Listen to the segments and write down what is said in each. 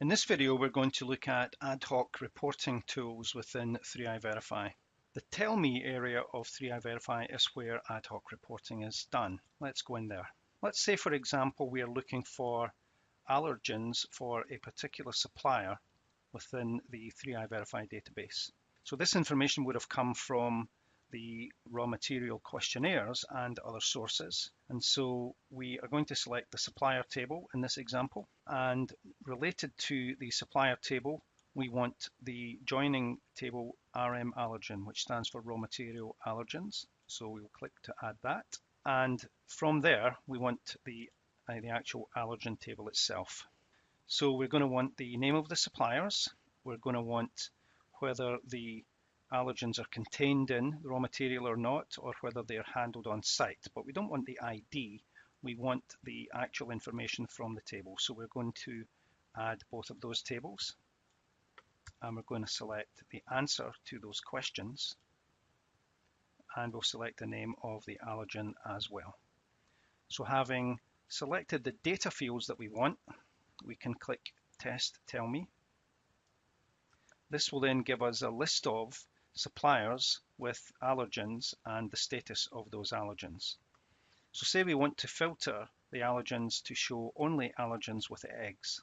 In this video, we're going to look at ad hoc reporting tools within 3iVerify. The Tell Me area of 3iVerify is where ad hoc reporting is done. Let's go in there. Let's say, for example, we are looking for allergens for a particular supplier within the 3iVerify database. So this information would have come from the raw material questionnaires and other sources. And so we are going to select the supplier table in this example, and related to the supplier table, we want the joining table RM allergen, which stands for raw material allergens. So we'll click to add that. And from there, we want the actual allergen table itself. So we're going to want the name of the suppliers. We're going to want whether the allergens are contained in the raw material or not, or whether they are handled on site. But we don't want the ID, we want the actual information from the table. So we're going to add both of those tables, and we're going to select the answer to those questions, and we'll select the name of the allergen as well. So having selected the data fields that we want, we can click Test Tell Me. This will then give us a list of suppliers with allergens and the status of those allergens. So say we want to filter the allergens to show only allergens with eggs.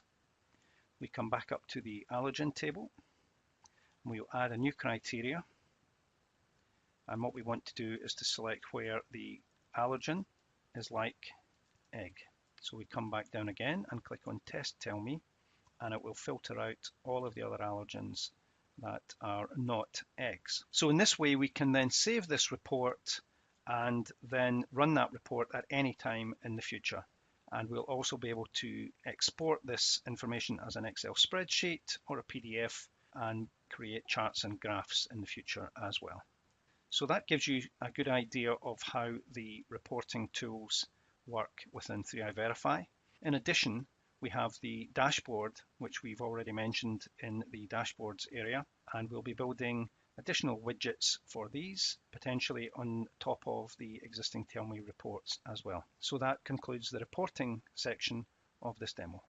We come back up to the allergen table, and we'll add a new criteria. And what we want to do is to select where the allergen is like egg. So we come back down again and click on Test Tell Me, and it will filter out all of the other allergens that are not eggs. So in this way, we can then save this report and then run that report at any time in the future. And we'll also be able to export this information as an Excel spreadsheet or a PDF and create charts and graphs in the future as well. So that gives you a good idea of how the reporting tools work within 3iVerify. In addition, we have the dashboard, which we've already mentioned in the dashboards area, and we'll be building additional widgets for these, potentially on top of the existing Tell Me reports as well. So that concludes the reporting section of this demo.